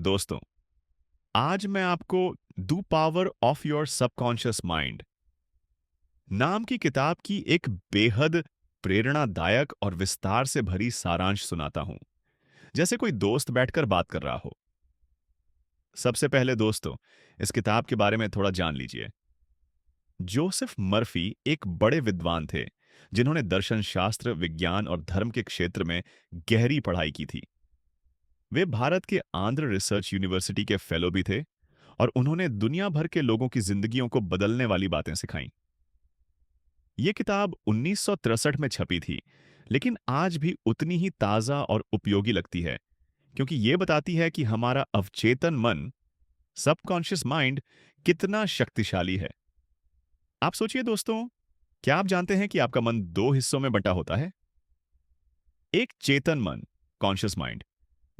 दोस्तों, आज मैं आपको the power of your subconscious mind नाम की किताब की एक बेहद प्रेरणादायक और विस्तार से भरी सारांश सुनाता हूं, जैसे कोई दोस्त बैठकर बात कर रहा हो। सबसे पहले दोस्तों, इस किताब के बारे में थोड़ा जान लीजिए। जोसेफ मर्फी एक बड़े विद्वान थे, जिन्होंने दर्शन शास्त्र, विज्ञान और धर्म के क्षेत्र में गहरी पढ़ाई की थी। वे भारत के आंध्र रिसर्च यूनिवर्सिटी के फेलो भी थे और उन्होंने दुनिया भर के लोगों की जिंदगियों को बदलने वाली बातें सिखाईं। ये किताब 1963 में छपी थी, लेकिन आज भी उतनी ही ताज़ा और उपयोगी लगती है, क्योंकि ये बताती है कि हमारा अवचेतन मन, सबकॉन्शियस माइंड, कितना शक्तिशाली है। आप सोचिए दोस्तों, क्या आप जानते हैं कि आपका मन दो हिस्सों में बंटा होता है? एक चेतन मन, कॉन्शियस माइंड,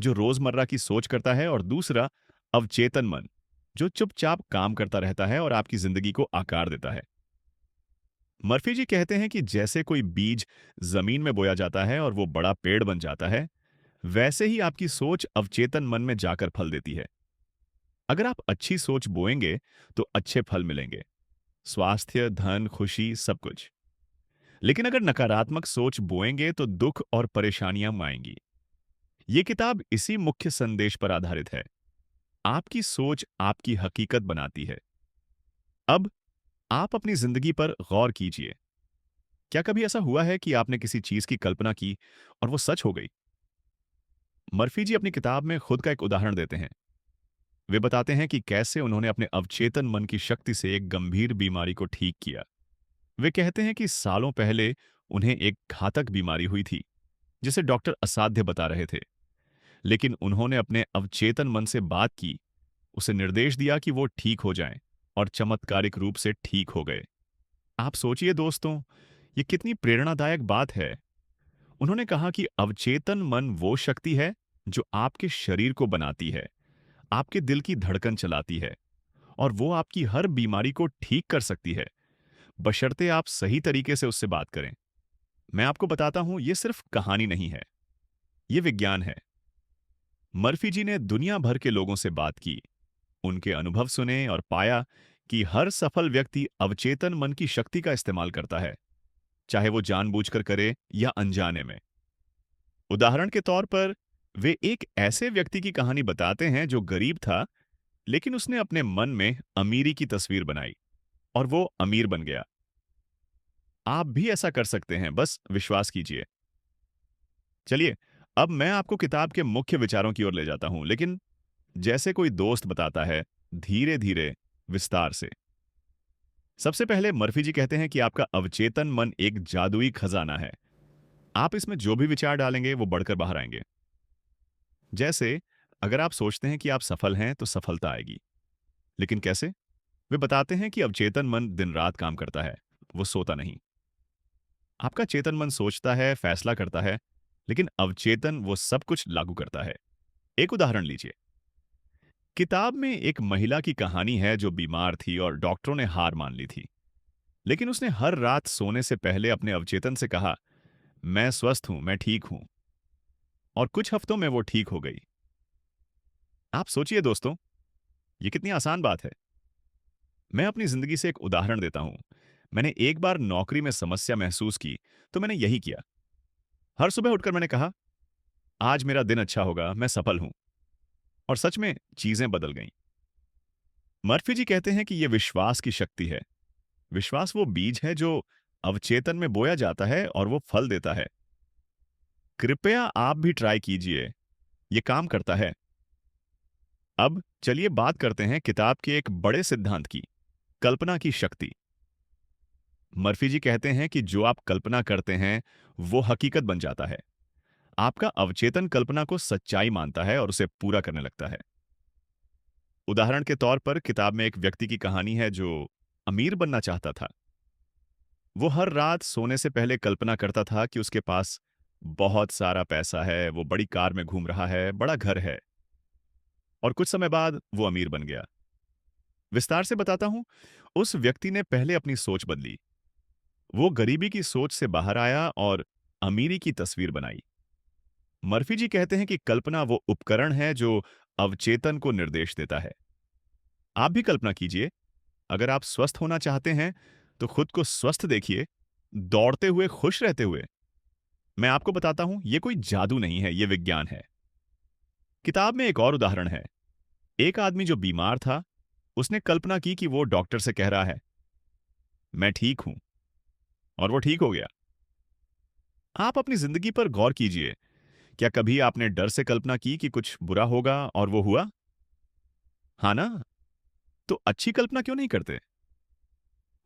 जो रोजमर्रा की सोच करता है, और दूसरा अवचेतन मन, जो चुपचाप काम करता रहता है और आपकी जिंदगी को आकार देता है। मर्फी जी कहते हैं कि जैसे कोई बीज जमीन में बोया जाता है और वो बड़ा पेड़ बन जाता है, वैसे ही आपकी सोच अवचेतन मन में जाकर फल देती है। अगर आप अच्छी सोच बोएंगे तो अच्छे फल मिलेंगे, स्वास्थ्य, धन, खुशी, सब कुछ। लेकिन अगर नकारात्मक सोच बोएंगे तो दुख और परेशानियां आएंगी। ये किताब इसी मुख्य संदेश पर आधारित है। आपकी सोच आपकी हकीकत बनाती है। अब आप अपनी जिंदगी पर गौर कीजिए। क्या कभी ऐसा हुआ है कि आपने किसी चीज की कल्पना की और वो सच हो गई? मर्फी जी अपनी किताब में खुद का एक उदाहरण देते हैं। वे बताते हैं कि कैसे उन्होंने अपने अवचेतन मन की शक्ति से एक गंभीर बीमारी को ठीक किया। वे कहते हैं कि सालों पहले उन्हें एक घातक बीमारी हुई थी, जिसे डॉक्टर असाध्य बता रहे थे। लेकिन उन्होंने अपने अवचेतन मन से बात की, उसे निर्देश दिया कि वो ठीक हो जाएं, और चमत्कारिक रूप से ठीक हो गए। आप सोचिए दोस्तों, ये कितनी प्रेरणादायक बात है। उन्होंने कहा कि अवचेतन मन वो शक्ति है जो आपके शरीर को बनाती है, आपके दिल की धड़कन चलाती है, और वो आपकी हर बीमारी को ठीक कर सकती है, बशर्ते आप सही तरीके से उससे बात करें। मैं आपको बताता हूं, ये सिर्फ कहानी नहीं है, ये विज्ञान है। मर्फी जी ने दुनिया भर के लोगों से बात की, उनके अनुभव सुने और पाया कि हर सफल व्यक्ति अवचेतन मन की शक्ति का इस्तेमाल करता है, चाहे वो जानबूझकर करे या अनजाने में। उदाहरण के तौर पर, वे एक ऐसे व्यक्ति की कहानी बताते हैं जो गरीब था, लेकिन उसने अपने मन में अमीरी की तस्वीर बनाई और वो अमीर बन गया। आप भी ऐसा कर सकते हैं, बस विश्वास कीजिए। चलिए, अब मैं आपको किताब के मुख्य विचारों की ओर ले जाता हूं, लेकिन जैसे कोई दोस्त बताता है, धीरे धीरे, विस्तार से। सबसे पहले मर्फी जी कहते हैं कि आपका अवचेतन मन एक जादुई खजाना है। आप इसमें जो भी विचार डालेंगे वो बढ़कर बाहर आएंगे। जैसे, अगर आप सोचते हैं कि आप सफल हैं तो सफलता आएगी। लेकिन कैसे? वे बताते हैं कि अवचेतन मन दिन रात काम करता है, वो सोता नहीं। आपका चेतन मन सोचता है, फैसला करता है, लेकिन अवचेतन वो सब कुछ लागू करता है। एक उदाहरण लीजिए। किताब में एक महिला की कहानी है जो बीमार थी और डॉक्टरों ने हार मान ली थी। लेकिन उसने हर रात सोने से पहले अपने अवचेतन से कहा, मैं स्वस्थ हूं, मैं ठीक हूं। और कुछ हफ्तों में वो ठीक हो गई। आप सोचिए दोस्तों, ये कितनी आसान बात है। मैं अपनी जिंदगी से एक उदाहरण देता हूं। मैंने एक बार नौकरी में समस्या महसूस की, तो मैंने यही किया। हर सुबह उठकर मैंने कहा, आज मेरा दिन अच्छा होगा, मैं सफल हूं। और सच में चीजें बदल गईं। मर्फी जी कहते हैं कि यह विश्वास की शक्ति है। विश्वास वो बीज है जो अवचेतन में बोया जाता है और वो फल देता है। कृपया आप भी ट्राई कीजिए, ये काम करता है। अब चलिए बात करते हैं किताब के एक बड़े सिद्धांत की, कल्पना की शक्ति। मर्फी जी कहते हैं कि जो आप कल्पना करते हैं वो हकीकत बन जाता है। आपका अवचेतन कल्पना को सच्चाई मानता है और उसे पूरा करने लगता है। उदाहरण के तौर पर, किताब में एक व्यक्ति की कहानी है जो अमीर बनना चाहता था। वो हर रात सोने से पहले कल्पना करता था कि उसके पास बहुत सारा पैसा है, वो बड़ी कार में घूम रहा है, बड़ा घर है। और कुछ समय बाद वो अमीर बन गया। विस्तार से बताता हूं, उस व्यक्ति ने पहले अपनी सोच बदली। वो गरीबी की सोच से बाहर आया और अमीरी की तस्वीर बनाई। मर्फी जी कहते हैं कि कल्पना वो उपकरण है जो अवचेतन को निर्देश देता है। आप भी कल्पना कीजिए, अगर आप स्वस्थ होना चाहते हैं तो खुद को स्वस्थ देखिए, दौड़ते हुए, खुश रहते हुए। मैं आपको बताता हूं, यह कोई जादू नहीं है, यह विज्ञान है। किताब में एक और उदाहरण है। एक आदमी जो बीमार था, उसने कल्पना की कि वो डॉक्टर से कह रहा है, मैं ठीक हूं, और वो ठीक हो गया। आप अपनी जिंदगी पर गौर कीजिए। क्या कभी आपने डर से कल्पना की कि कुछ बुरा होगा और वो हुआ? हाँ ना? तो अच्छी कल्पना क्यों नहीं करते?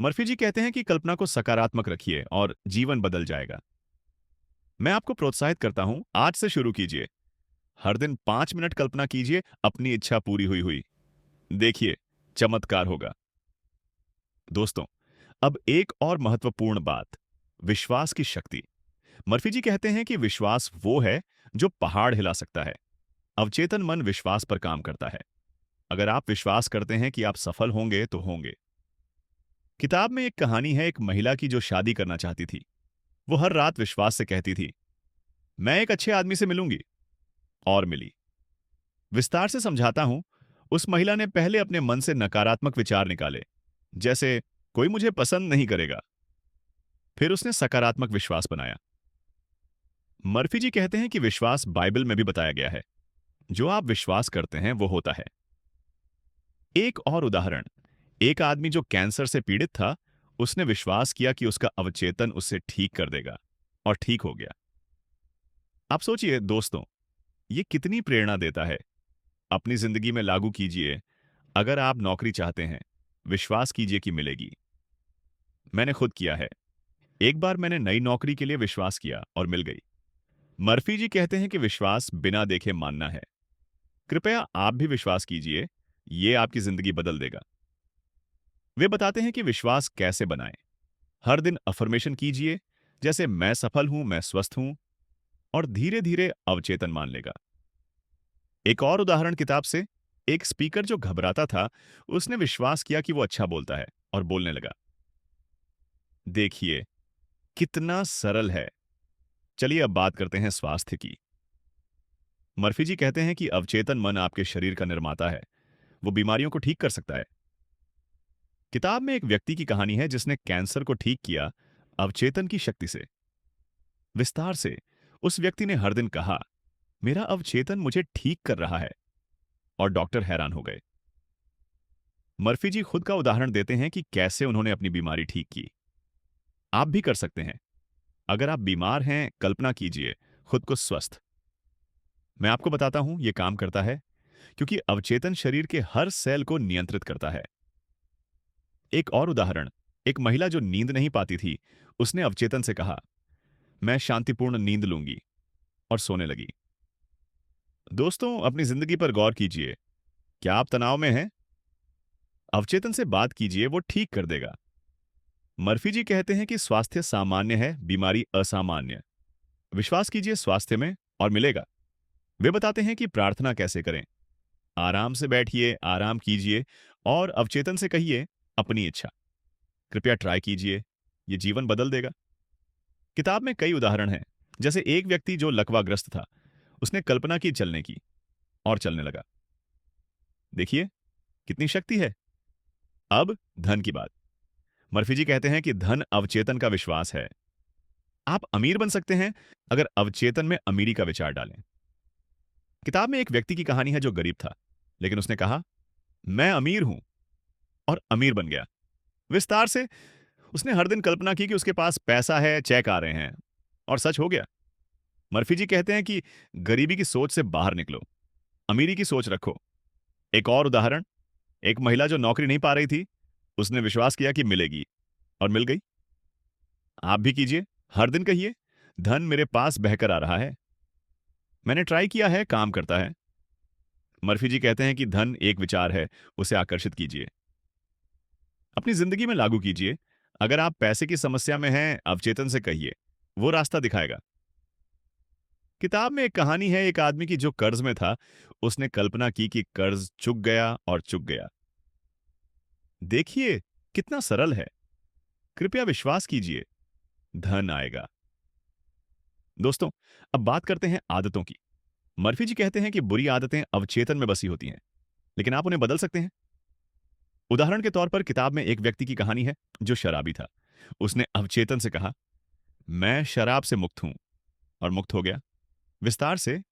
मर्फी जी कहते हैं कि कल्पना को सकारात्मक रखिए और जीवन बदल जाएगा। मैं आपको प्रोत्साहित करता हूं, आज से शुरू कीजिए। हर दिन 5 मिनट कल्पना कीजिए अपनी इच्छा पूरी हुई हुई। देखिए, चमत्कार होगा। दोस्तों, अब एक और महत्वपूर्ण बात, विश्वास की शक्ति। मर्फी जी कहते हैं कि विश्वास वो है जो पहाड़ हिला सकता है। अवचेतन मन विश्वास पर काम करता है। अगर आप विश्वास करते हैं कि आप सफल होंगे तो होंगे। किताब में एक कहानी है, एक महिला की जो शादी करना चाहती थी। वो हर रात विश्वास से कहती थी, मैं एक अच्छे आदमी से मिलूंगी, और मिली। विस्तार से समझाता हूं। उस महिला ने पहले अपने मन से नकारात्मक विचार निकाले, जैसे कोई मुझे पसंद नहीं करेगा। फिर उसने सकारात्मक विश्वास बनाया। मर्फी जी कहते हैं कि विश्वास बाइबल में भी बताया गया है। जो आप विश्वास करते हैं वो होता है। एक और उदाहरण, एक आदमी जो कैंसर से पीड़ित था, उसने विश्वास किया कि उसका अवचेतन उसे ठीक कर देगा, और ठीक हो गया। आप सोचिए दोस्तों, ये कितनी प्रेरणा देता है। अपनी जिंदगी में लागू कीजिए। अगर आप नौकरी चाहते हैं, विश्वास कीजिए कि मिलेगी। मैंने खुद किया है। एक बार मैंने नई नौकरी के लिए विश्वास किया और मिल गई। मर्फी जी कहते हैं कि विश्वास बिना देखे मानना है। कृपया आप भी विश्वास कीजिए, ये आपकी जिंदगी बदल देगा। वे बताते हैं कि विश्वास कैसे बनाएं। हर दिन अफर्मेशन कीजिए, जैसे मैं सफल हूं, मैं स्वस्थ हूं, और धीरे धीरे अवचेतन मान लेगा। एक और उदाहरण किताब से, एक स्पीकर जो घबराता था, उसने विश्वास किया कि वो अच्छा बोलता है और बोलने लगा। देखिए, कितना सरल है। चलिए अब बात करते हैं स्वास्थ्य की। मर्फी जी कहते हैं कि अवचेतन मन आपके शरीर का निर्माता है। वो बीमारियों को ठीक कर सकता है। किताब में एक व्यक्ति की कहानी है जिसने कैंसर को ठीक किया अवचेतन की शक्ति से। विस्तार से, उस व्यक्ति ने हर दिन कहा, मेरा अवचेतन मुझे ठीक कर रहा है, और डॉक्टर हैरान हो गए। मर्फी जी खुद का उदाहरण देते हैं कि कैसे उन्होंने अपनी बीमारी ठीक की। आप भी कर सकते हैं। अगर आप बीमार हैं, कल्पना कीजिए खुद को स्वस्थ। मैं आपको बताता हूं, यह काम करता है क्योंकि अवचेतन शरीर के हर सेल को नियंत्रित करता है। एक और उदाहरण, एक महिला जो नींद नहीं पाती थी, उसने अवचेतन से कहा, मैं शांतिपूर्ण नींद लूंगी, और सोने लगी। दोस्तों, अपनी जिंदगी पर गौर कीजिए। क्या आप तनाव में हैं? अवचेतन से बात कीजिए, वो ठीक कर देगा। मर्फी जी कहते हैं कि स्वास्थ्य सामान्य है, बीमारी असामान्य। विश्वास कीजिए स्वास्थ्य में, और मिलेगा। वे बताते हैं कि प्रार्थना कैसे करें। आराम से बैठिए, आराम कीजिए, और अवचेतन से कहिए अपनी इच्छा। कृपया ट्राई कीजिए, ये जीवन बदल देगा। किताब में कई उदाहरण हैं, जैसे एक व्यक्ति जो लकवाग्रस्त था, उसने कल्पना की चलने की, और चलने लगा। देखिए, कितनी शक्ति है। अब धन की बात। मर्फी जी कहते हैं कि धन अवचेतन का विश्वास है। आप अमीर बन सकते हैं अगर अवचेतन में अमीरी का विचार डालें। किताब में एक व्यक्ति की कहानी है जो गरीब था, लेकिन उसने कहा, मैं अमीर हूं, और अमीर बन गया। विस्तार से, उसने हर दिन कल्पना की कि उसके पास पैसा है, चेक आ रहे हैं, और सच हो गया। मर्फी जी कहते हैं कि गरीबी की सोच से बाहर निकलो, अमीरी की सोच रखो। एक और उदाहरण, एक महिला जो नौकरी नहीं पा रही थी, उसने विश्वास किया कि मिलेगी, और मिल गई। आप भी कीजिए। हर दिन कहिए, धन मेरे पास बहकर आ रहा है। मैंने ट्राई किया है, काम करता है। मर्फी जी कहते हैं कि धन एक विचार है, उसे आकर्षित कीजिए। अपनी जिंदगी में लागू कीजिए। अगर आप पैसे की समस्या में हैं, अवचेतन से कहिए, वो रास्ता दिखाएगा। किताब में एक कहानी है, एक आदमी की जो कर्ज में था, उसने कल्पना की कि कर्ज चुक गया, और चुक गया। देखिए, कितना सरल है। कृपया विश्वास कीजिए, धन आएगा। दोस्तों, अब बात करते हैं आदतों की। मर्फी जी कहते हैं कि बुरी आदतें अवचेतन में बसी होती हैं, लेकिन आप उन्हें बदल सकते हैं। उदाहरण के तौर पर किताब में एक व्यक्ति की कहानी है जो शराबी था। उसने अवचेतन से कहा, मैं शराब से मुक्त हूं, और मुक्त हो गया। विस्तार से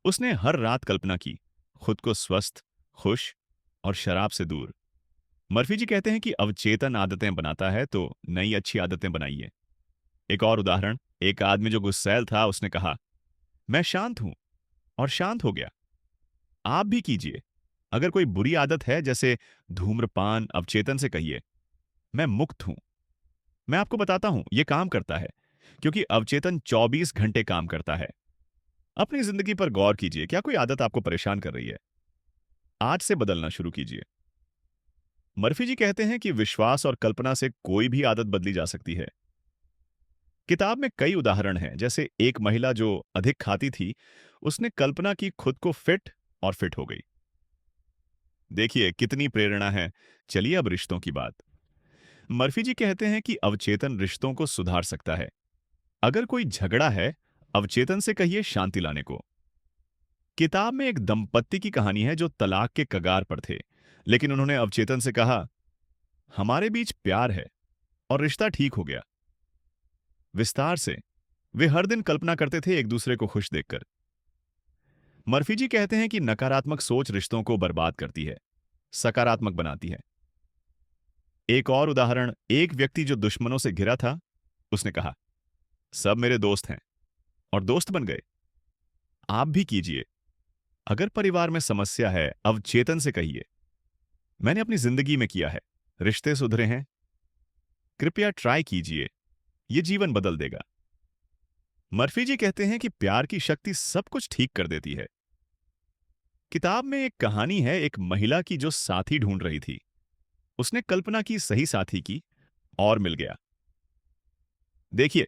उसने हर रात कल्पना की, खुद को स्वस्थ, खुश और शराब से दूर। मर्फी जी कहते हैं कि अवचेतन आदतें बनाता है तो नई अच्छी आदतें बनाइए। एक और उदाहरण, एक आदमी जो गुस्सैल था उसने कहा, मैं शांत हूं, और शांत हो गया। आप भी कीजिए। अगर कोई बुरी आदत है जैसे धूम्रपान, अवचेतन से कहिए, मैं मुक्त हूं। मैं आपको बताता हूं यह काम करता है, क्योंकि अवचेतन 24 घंटे काम करता है। अपनी जिंदगी पर गौर कीजिए, क्या कोई आदत आपको परेशान कर रही है? आज से बदलना शुरू कीजिए। मर्फी जी कहते हैं कि विश्वास और कल्पना से कोई भी आदत बदली जा सकती है। किताब में कई उदाहरण हैं, जैसे एक महिला जो अधिक खाती थी, उसने कल्पना की खुद को फिट, और फिट हो गई। देखिए कितनी प्रेरणा है। चलिए अब रिश्तों की बात। मर्फी जी कहते हैं कि अवचेतन रिश्तों को सुधार सकता है। अगर कोई झगड़ा है, अवचेतन से कहिए शांति लाने को। किताब में एक दंपत्ति की कहानी है जो तलाक के कगार पर थे, लेकिन उन्होंने अवचेतन से कहा, हमारे बीच प्यार है, और रिश्ता ठीक हो गया। विस्तार से वे हर दिन कल्पना करते थे एक दूसरे को खुश देखकर। मर्फी जी कहते हैं कि नकारात्मक सोच रिश्तों को बर्बाद करती है, सकारात्मक बनाती है। एक और उदाहरण, एक व्यक्ति जो दुश्मनों से घिरा था, उसने कहा, सब मेरे दोस्त हैं, और दोस्त बन गए। आप भी कीजिए। अगर परिवार में समस्या है, अवचेतन से कहिए, मैंने अपनी जिंदगी में किया है, रिश्ते सुधरे हैं। कृपया ट्राई कीजिए, यह जीवन बदल देगा। मर्फी जी कहते हैं कि प्यार की शक्ति सब कुछ ठीक कर देती है। किताब में एक कहानी है, एक महिला की जो साथी ढूंढ रही थी। उसने कल्पना की सही साथी की, और मिल गया। देखिए,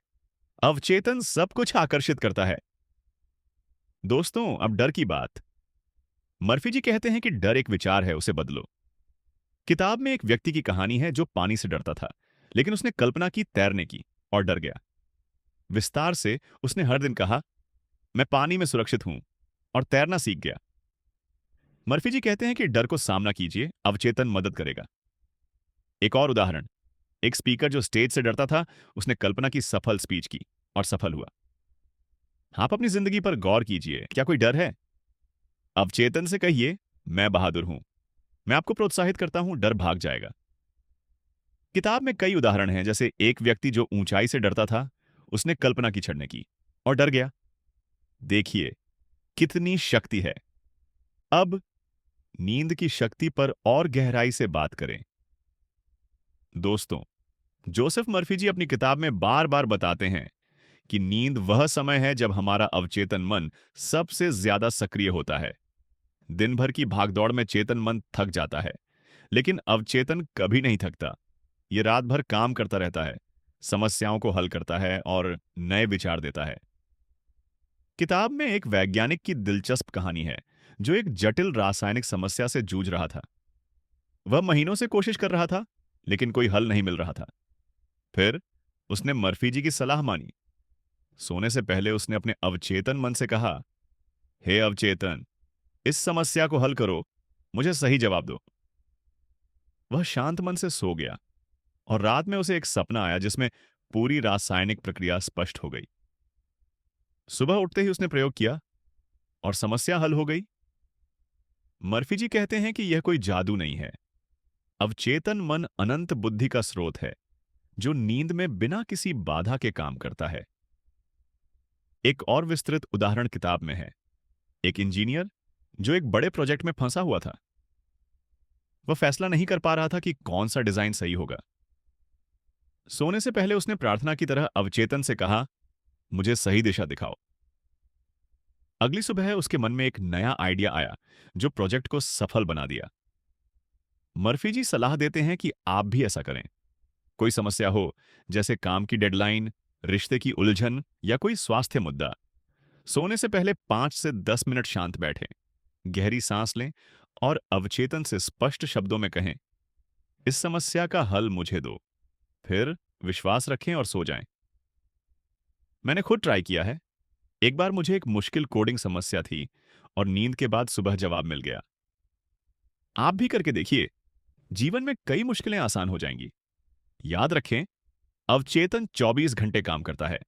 अवचेतन सब कुछ आकर्षित करता है। दोस्तों, अब डर की बात। मर्फी जी कहते हैं कि डर एक विचार है, उसे बदलो। किताब में एक व्यक्ति की कहानी है जो पानी से डरता था, लेकिन उसने कल्पना की तैरने की, और डर गया। विस्तार से उसने हर दिन कहा, मैं पानी में सुरक्षित हूं, और तैरना सीख गया। मर्फी जी कहते हैं कि डर को सामना कीजिए, अवचेतन मदद करेगा। एक और उदाहरण, एक स्पीकर जो स्टेज से डरता था, उसने कल्पना की सफल स्पीच की, और सफल हुआ। आप अपनी जिंदगी पर गौर कीजिए, क्या कोई डर है? अवचेतन से कहिए, मैं बहादुर हूं, मैं आपको प्रोत्साहित करता हूं, डर भाग जाएगा। किताब में कई उदाहरण हैं, जैसे एक व्यक्ति जो ऊंचाई से डरता था, उसने कल्पना की चढ़ने की, और डर गया। देखिए कितनी शक्ति है। अब नींद की शक्ति पर और गहराई से बात करें। दोस्तों, जोसेफ मर्फी जी अपनी किताब में बार बार बताते हैं कि नींद वह समय है जब हमारा अवचेतन मन सबसे ज्यादा सक्रिय होता है। दिन भर की भागदौड़ में चेतन मन थक जाता है, लेकिन अवचेतन कभी नहीं थकता। यह रात भर काम करता रहता है, समस्याओं को हल करता है, और नए विचार देता है। किताब में एक वैज्ञानिक की दिलचस्प कहानी है जो एक जटिल रासायनिक समस्या से जूझ रहा था। वह महीनों से कोशिश कर रहा था, लेकिन कोई हल नहीं मिल रहा था। फिर उसने मर्फी जी की सलाह मानी। सोने से पहले उसने अपने अवचेतन मन से कहा, हे अवचेतन, इस समस्या को हल करो, मुझे सही जवाब दो। वह शांत मन से सो गया, और रात में उसे एक सपना आया जिसमें पूरी रासायनिक प्रक्रिया स्पष्ट हो गई। सुबह उठते ही उसने प्रयोग किया, और समस्या हल हो गई। मर्फी जी कहते हैं कि यह कोई जादू नहीं है। अवचेतन मन अनंत बुद्धि का स्रोत है, जो नींद में बिना किसी बाधा के काम करता है। एक और विस्तृत उदाहरण किताब में है। एक इंजीनियर जो एक बड़े प्रोजेक्ट में फंसा हुआ था। वह फैसला नहीं कर पा रहा था कि कौन सा डिजाइन सही होगा। सोने से पहले उसने प्रार्थना की तरह अवचेतन से कहा, मुझे सही दिशा दिखाओ। अगली सुबह उसके मन में एक नया आइडिया आया जो प्रोजेक्ट को सफल बना दिया। मर्फी जी सलाह देते हैं कि आप भी ऐसा करें। कोई समस्या हो, जैसे काम की डेडलाइन, रिश्ते की उलझन, या कोई स्वास्थ्य मुद्दा, सोने से पहले 5 से 10 मिनट शांत बैठें, गहरी सांस लें, और अवचेतन से स्पष्ट शब्दों में कहें, इस समस्या का हल मुझे दो। फिर विश्वास रखें और सो जाएं। मैंने खुद ट्राई किया है। एक बार मुझे एक मुश्किल कोडिंग समस्या थी और नींद के बाद सुबह जवाब मिल गया। आप भी करके देखिए, जीवन में कई मुश्किलें आसान हो जाएंगी। याद रखें, अवचेतन 24 घंटे काम करता है,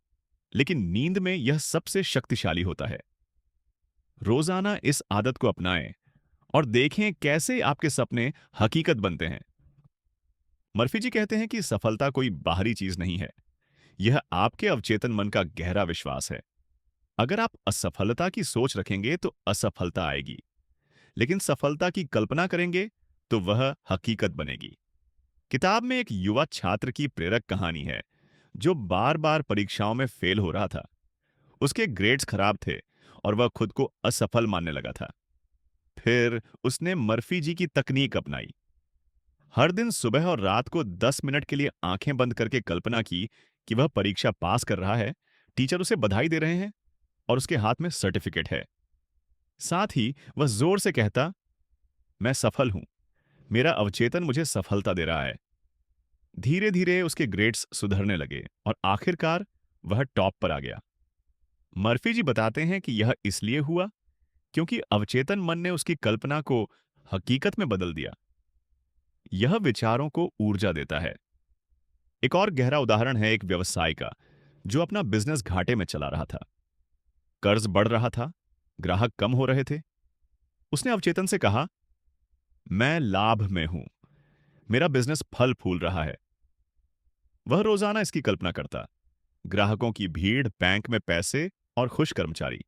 लेकिन नींद में यह सबसे शक्तिशाली होता है। रोजाना इस आदत को अपनाएं और देखें कैसे आपके सपने हकीकत बनते हैं। मर्फी जी कहते हैं कि सफलता कोई बाहरी चीज नहीं है, यह आपके अवचेतन मन का गहरा विश्वास है। अगर आप असफलता की सोच रखेंगे तो असफलता आएगी, लेकिन सफलता की कल्पना करेंगे तो वह हकीकत बनेगी। किताब में एक युवा छात्र की प्रेरक कहानी है जो बार बार परीक्षाओं में फेल हो रहा था। उसके ग्रेड्स खराब थे और वह खुद को असफल मानने लगा था। फिर उसने मर्फी जी की तकनीक अपनाई। हर दिन सुबह और रात को 10 मिनट के लिए आंखें बंद करके कल्पना की कि वह परीक्षा पास कर रहा है, टीचर उसे बधाई दे रहे हैं और उसके हाथ में सर्टिफिकेट है। साथ ही वह जोर से कहता, मैं सफल हूं, मेरा अवचेतन मुझे सफलता दे रहा है। धीरे धीरे उसके ग्रेड्स सुधरने लगे और आखिरकार वह टॉप पर आ गया। मर्फी जी बताते हैं कि यह इसलिए हुआ क्योंकि अवचेतन मन ने उसकी कल्पना को हकीकत में बदल दिया। यह विचारों को ऊर्जा देता है। एक और गहरा उदाहरण है एक व्यवसाय का जो अपना बिजनेस घाटे में चला रहा था। कर्ज बढ़ रहा था, ग्राहक कम हो रहे थे। उसने अवचेतन से कहा, मैं लाभ में हूं, मेरा बिजनेस फल फूल रहा है। वह रोजाना इसकी कल्पना करता, ग्राहकों की भीड़, बैंक में पैसे और खुश कर्मचारी।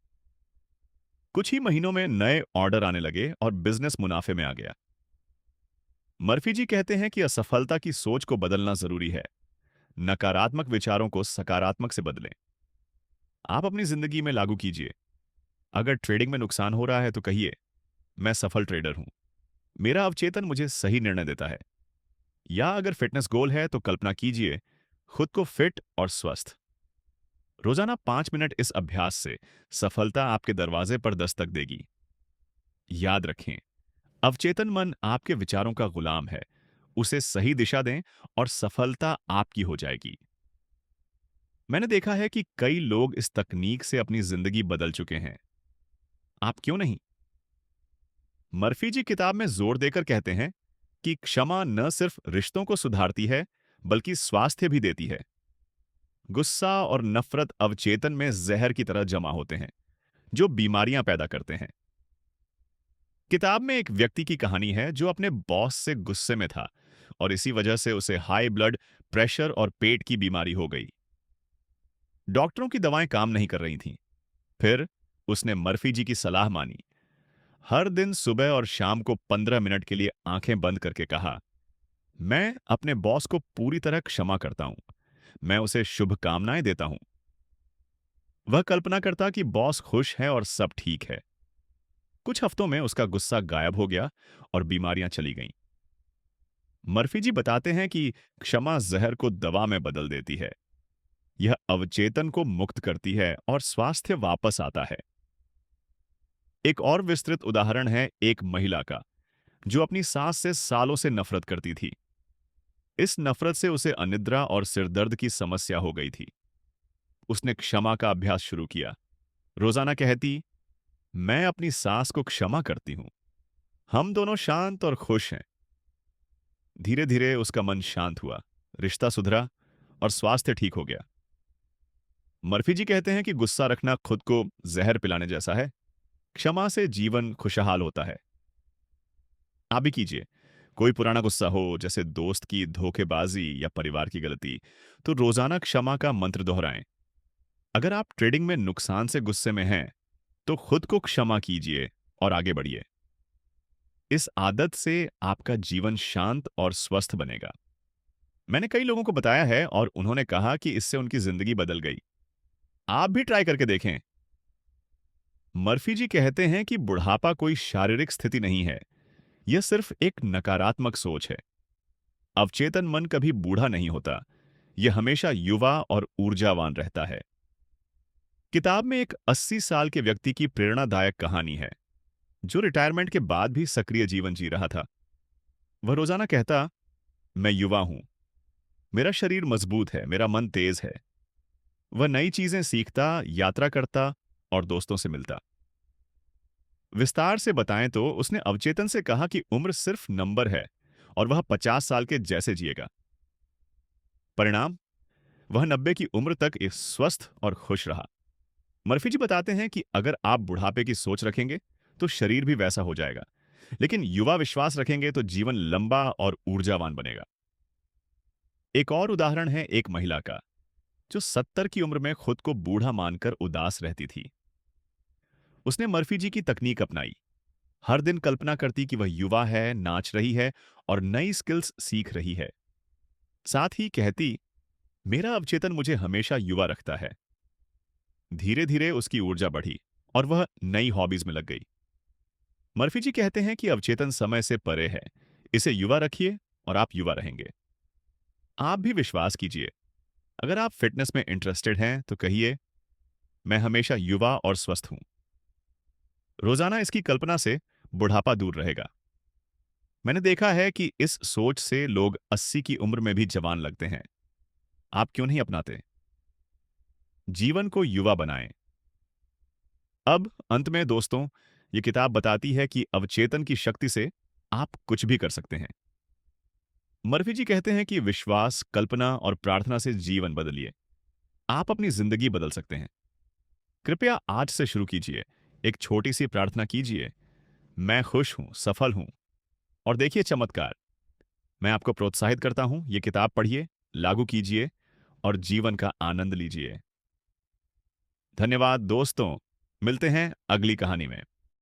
कुछ ही महीनों में नए ऑर्डर आने लगे और बिजनेस मुनाफे में आ गया। मर्फी जी कहते हैं कि असफलता की सोच को बदलना जरूरी है। नकारात्मक विचारों को सकारात्मक से बदलें। आप अपनी जिंदगी में लागू कीजिए। अगर ट्रेडिंग में नुकसान हो रहा है तो कहिए, मैं सफल ट्रेडर हूं, मेरा अवचेतन मुझे सही निर्णय देता है। या अगर फिटनेस गोल है तो कल्पना कीजिए, खुद को फिट और स्वस्थ। रोजाना 5 मिनट इस अभ्यास से सफलता आपके दरवाजे पर दस्तक देगी। याद रखें, अवचेतन मन आपके विचारों का गुलाम है। उसे सही दिशा दें और सफलता आपकी हो जाएगी। मैंने देखा है कि कई लोग इस तकनीक से अपनी जिंदगी बदल चुके हैं। आप क्यों नहीं? मर्फी जी किताब में जोर देकर कहते हैं कि क्षमा न सिर्फ रिश्तों को सुधारती है, बल्कि स्वास्थ्य भी देती है। गुस्सा और नफरत अवचेतन में जहर की तरह जमा होते हैं, जो बीमारियां पैदा करते हैं। किताब में एक व्यक्ति की कहानी है जो अपने बॉस से गुस्से में था और इसी वजह से उसे हाई ब्लड प्रेशर और पेट की बीमारी हो गई। डॉक्टरों की दवाएं काम नहीं कर रही थीं। फिर उसने मर्फी जी की सलाह मानी। हर दिन सुबह और शाम को 15 मिनट के लिए आंखें बंद करके कहा, मैं अपने बॉस को पूरी तरह क्षमा करता हूं, मैं उसे शुभकामनाएं देता हूं। वह कल्पना करता कि बॉस खुश है और सब ठीक है। कुछ हफ्तों में उसका गुस्सा गायब हो गया और बीमारियां चली गईं। मर्फी जी बताते हैं कि क्षमा जहर को दवा में बदल देती है। यह अवचेतन को मुक्त करती है और स्वास्थ्य वापस आता है। एक और विस्तृत उदाहरण है एक महिला का जो अपनी सास से सालों से नफरत करती थी। इस नफरत से उसे अनिद्रा और सिरदर्द की समस्या हो गई थी। उसने क्षमा का अभ्यास शुरू किया। रोजाना कहती, मैं अपनी सास को क्षमा करती हूं, हम दोनों शांत और खुश हैं। धीरे धीरे उसका मन शांत हुआ, रिश्ता सुधरा और स्वास्थ्य ठीक हो गया। मर्फी जी कहते हैं कि गुस्सा रखना खुद को जहर पिलाने जैसा है। क्षमा से जीवन खुशहाल होता है। आप भी कीजिए। कोई पुराना गुस्सा हो, जैसे दोस्त की धोखेबाजी या परिवार की गलती, तो रोजाना क्षमा का मंत्र दोहराएं। अगर आप ट्रेडिंग में नुकसान से गुस्से में हैं, तो खुद को क्षमा कीजिए और आगे बढ़िए। इस आदत से आपका जीवन शांत और स्वस्थ बनेगा। मैंने कई लोगों को बताया है और उन्होंने कहा कि इससे उनकी जिंदगी बदल गई। आप भी ट्राई करके देखें। मर्फी जी कहते हैं कि बुढ़ापा कोई शारीरिक स्थिति नहीं है, यह सिर्फ एक नकारात्मक सोच है। अवचेतन मन कभी बूढ़ा नहीं होता, यह हमेशा युवा और ऊर्जावान रहता है। किताब में एक 80 साल के व्यक्ति की प्रेरणादायक कहानी है जो रिटायरमेंट के बाद भी सक्रिय जीवन जी रहा था। वह रोजाना कहता, मैं युवा हूं, मेरा शरीर मजबूत है, मेरा मन तेज है। वह नई चीजें सीखता, यात्रा करता और दोस्तों से मिलता। विस्तार से बताएं तो उसने अवचेतन से कहा कि उम्र सिर्फ नंबर है और वह 50 साल के जैसे जिएगा। परिणाम, वह 90 की उम्र तक इस स्वस्थ और खुश रहा। मर्फी जी बताते हैं कि अगर आप बुढ़ापे की सोच रखेंगे तो शरीर भी वैसा हो जाएगा, लेकिन युवा विश्वास रखेंगे तो जीवन लंबा और ऊर्जावान बनेगा। एक और उदाहरण है एक महिला का, जो 70 की उम्र में खुद को बूढ़ा मानकर उदास रहती थी। उसने मर्फी जी की तकनीक अपनाई। हर दिन कल्पना करती कि वह युवा है, नाच रही है और नई स्किल्स सीख रही है। साथ ही कहती, मेरा अवचेतन मुझे हमेशा युवा रखता है। धीरे धीरे उसकी ऊर्जा बढ़ी और वह नई हॉबीज में लग गई। मर्फी जी कहते हैं कि अवचेतन समय से परे है। इसे युवा रखिए और आप युवा रहेंगे। आप भी विश्वास कीजिए। अगर आप फिटनेस में इंटरेस्टेड हैं तो कहिए, मैं हमेशा युवा और स्वस्थ हूं। रोजाना इसकी कल्पना से बुढ़ापा दूर रहेगा। मैंने देखा है कि इस सोच से लोग 80 की उम्र में भी जवान लगते हैं। आप क्यों नहीं अपनाते? जीवन को युवा बनाएं। अब अंत में दोस्तों, ये किताब बताती है कि अवचेतन की शक्ति से आप कुछ भी कर सकते हैं। मर्फी जी कहते हैं कि विश्वास, कल्पना और प्रार्थना से जीवन बदलिए। आप अपनी जिंदगी बदल सकते हैं। कृपया आज से शुरू कीजिए। एक छोटी सी प्रार्थना कीजिए, मैं खुश हूं, सफल हूं, और देखिए चमत्कार। मैं आपको प्रोत्साहित करता हूं, ये किताब पढ़िए, लागू कीजिए और जीवन का आनंद लीजिए। धन्यवाद दोस्तों। मिलते हैं अगली कहानी में।